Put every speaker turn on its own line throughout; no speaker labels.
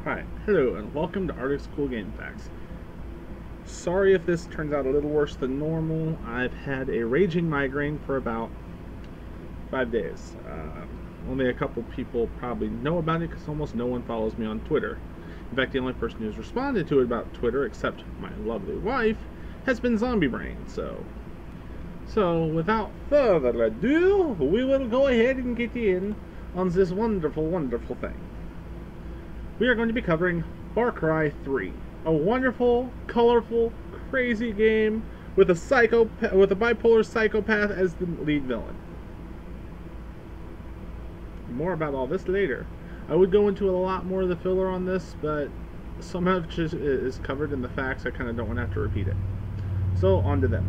Hi, hello, and welcome to Arctic's Cool Game Facts. Sorry if this turns out a little worse than normal. I've had a raging migraine for about 5 days. Only a couple people probably know about it because almost no one follows me on Twitter. In fact, the only person who's responded to it about Twitter, except my lovely wife, has been Zombie Brain. So without further ado, we will go ahead and get in on this wonderful, wonderful thing. We are going to be covering Far Cry 3, a wonderful, colorful, crazy game with a bipolar psychopath as the lead villain. More about all this later. I would go into a lot more of the filler on this, but some of it is covered in the facts. I kind of don't want to have to repeat it. So on to them.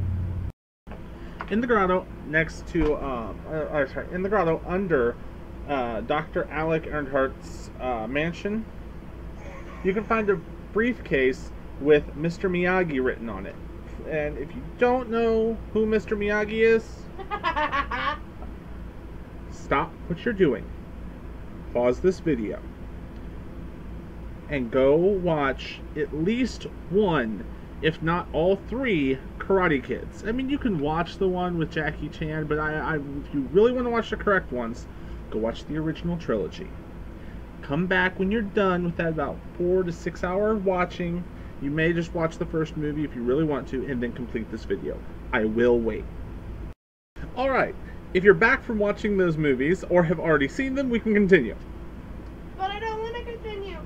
In the grotto next to, in the grotto under Dr. Alec Earnhardt's mansion, you can find a briefcase with Mr. Miyagi written on it. And if you don't know who Mr. Miyagi is, stop what you're doing. Pause this video. And go watch at least one, if not all three, Karate Kids. I mean, you can watch the one with Jackie Chan, but if you really want to watch the correct ones, go watch the original trilogy. Come back when you're done with that about 4 to 6 hour watching. You may just watch the first movie if you really want to, and then complete this video. I will wait. Alright, if you're back from watching those movies, or have already seen them, we can continue.
But I don't want to continue.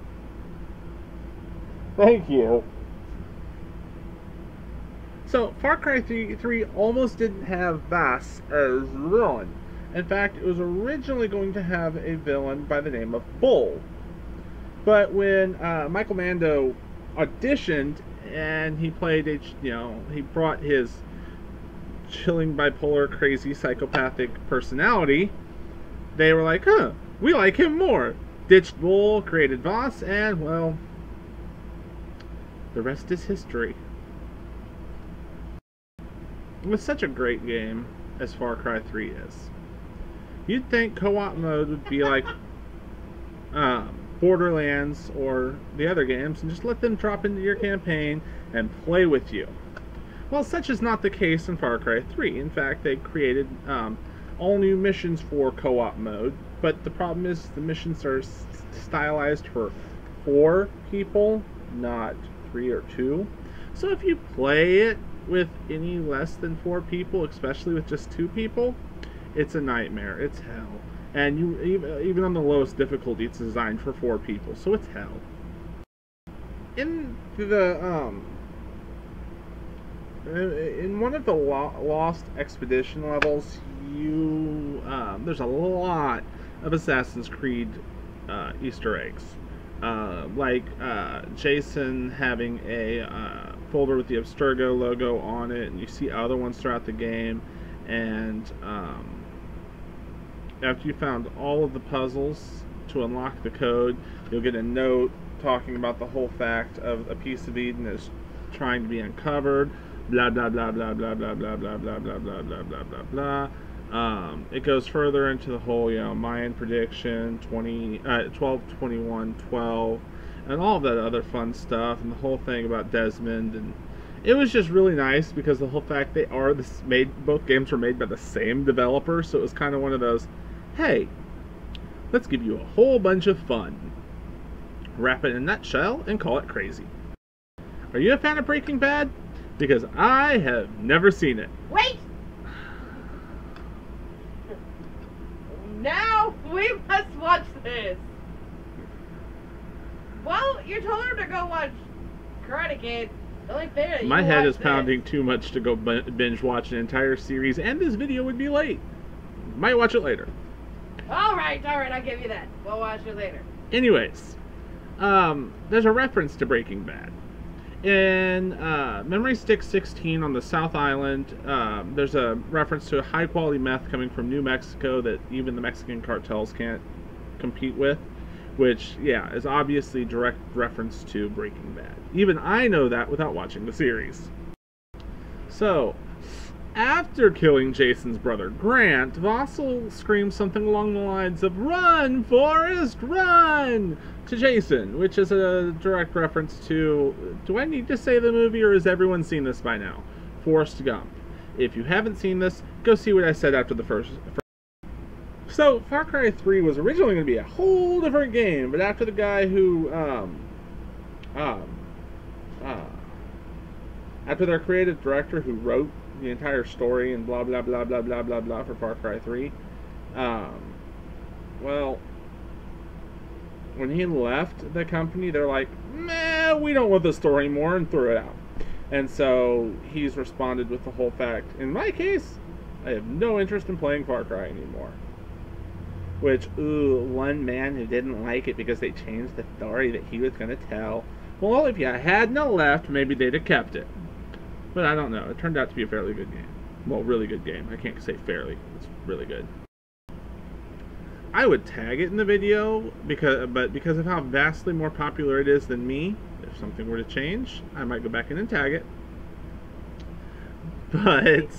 Thank you. So, Far Cry 3 almost didn't have Vas as villain. In fact, it was originally going to have a villain by the name of Bull. But when Michael Mando auditioned and he played he brought his chilling, bipolar, crazy, psychopathic personality, they were like, we like him more. Ditched Bull, created Vas, and, well, the rest is history. It was such a great game as Far Cry 3 is. You'd think co-op mode would be like Borderlands or the other games and just let them drop into your campaign and play with you. Well, such is not the case in Far Cry 3. In fact, they created all new missions for co-op mode, but the problem is the missions are stylized for 4 people, not 3 or 2. So if you play it with any less than 4 people, especially with just 2 people, it's a nightmare. It's hell. And even on the lowest difficulty, it's designed for 4 people, so it's hell. In the in one of the Lost Expedition levels, there's a lot of Assassin's Creed Easter eggs, like Jason having a folder with the Abstergo logo on it, and you see other ones throughout the game. And after you found all of the puzzles to unlock the code, you'll get a note talking about the whole fact of a piece of Eden is trying to be uncovered. Blah blah blah blah blah blah blah blah blah blah blah blah blah blah blah. It goes further into the whole, Mayan prediction, 12/21/12, and all of that other fun stuff, and the whole thing about Desmond. And it was just really nice because the whole fact both games were made by the same developer, so it was kind of one of those, hey, let's give you a whole bunch of fun. Wrap it in a nutshell and call it crazy. Are you a fan of Breaking Bad? Because I have never seen it.
Wait! Now we must watch this. Well, you told her to go watch Karate Kid. Only fair that
my head is
this.
pounding too much to go binge watch an entire series, and this video would be late. Might watch it later.
Alright, I'll give you that. We'll watch it later.
Anyways, there's a reference to Breaking Bad. In Memory Stick 16 on the South Island, there's a reference to a high-quality meth coming from New Mexico that even the Mexican cartels can't compete with, which, is obviously direct reference to Breaking Bad. Even I know that without watching the series. So, After killing Jason's brother Grant, Vassal screams something along the lines of "Run, Forrest, run!" to Jason, which is a direct reference to, do I need to say the movie or has everyone seen this by now? Forrest Gump. If you haven't seen this, go see what I said after the first. So, Far Cry 3 was originally going to be a whole different game, but after the guy who, after their creative director who wrote the entire story and blah blah blah blah blah blah blah for Far Cry 3, well, when he left the company, they're like, "Meh, we don't want the story anymore," and threw it out. And so he's responded with the whole fact, in my case, I have no interest in playing Far Cry anymore. Which, ooh, one man who didn't like it because they changed the story that he was going to tell. Well, if you hadn't left, maybe they'd have kept it. But I don't know. It turned out to be a fairly good game. Well, really good game. I can't say fairly. It's really good. I would tag it in the video, because of how vastly more popular it is than me, if something were to change, I might go back in and tag it. But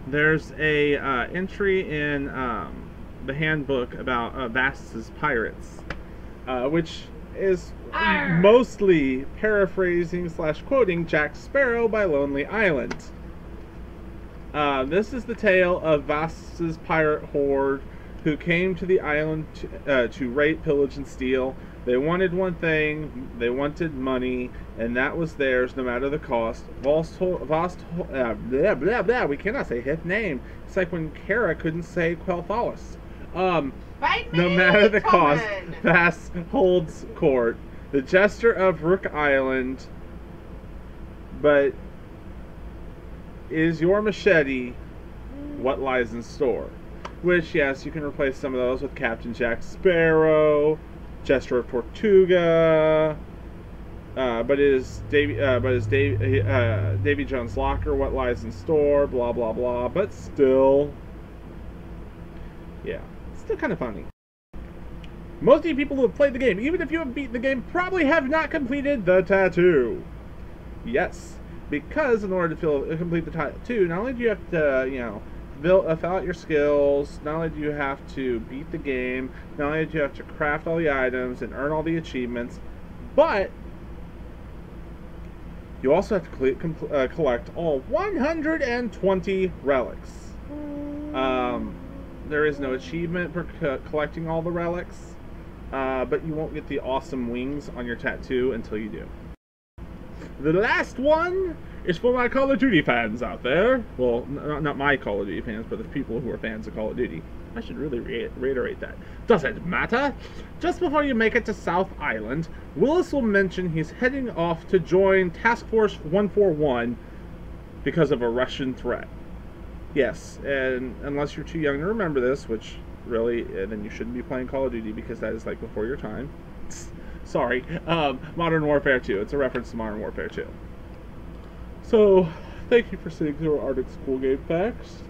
there's a entry in the handbook about Vasas Pirates, which is mostly paraphrasing / quoting Jack Sparrow by Lonely Island. This is the tale of Vasas' pirate horde who came to the island to rape, pillage, and steal. They wanted one thing, they wanted money, and that was theirs no matter the cost. We cannot say his name. It's like when Kara couldn't say Quel'Thalas. No matter the cost, Vass holds court. The jester of Rook Island, but is your machete what lies in store? Which, yes, you can replace some of those with Captain Jack Sparrow, Jester of Tortuga, but is Davy Jones' locker what lies in store? Blah blah blah. But still, yeah, still kind of funny. Most of you people who have played the game, even if you have beaten the game, probably have not completed the tattoo. Yes, because in order to complete the tattoo, not only do you have to, fill out your skills, not only do you have to beat the game, not only do you have to craft all the items and earn all the achievements, but you also have to collect all 120 relics. There is no achievement for collecting all the relics, but you won't get the awesome wings on your tattoo until you do. The last one is for my Call of Duty fans out there. Well, not my Call of Duty fans, but the people who are fans of Call of Duty. I should really reiterate that. Doesn't matter. Just before you make it to South Island, Willis will mention he's heading off to join Task Force 141 because of a Russian threat. Yes, and unless you're too young to remember this, which really, then you shouldn't be playing Call of Duty because that is like before your time. Sorry. Modern Warfare 2. It's a reference to Modern Warfare 2. So, thank you for sitting through Arctic School Game Facts.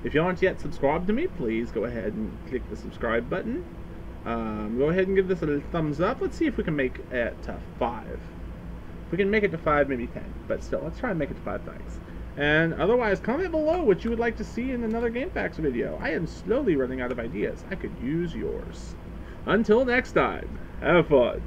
If you aren't yet subscribed to me, please go ahead and click the subscribe button. Go ahead and give this a little thumbs up. Let's see if we can make it to 5. If we can make it to 5, maybe 10. But still, let's try and make it to 5 thanks. And otherwise, comment below what you would like to see in another Game Facts video. I am slowly running out of ideas. I could use yours. Until next time, have fun.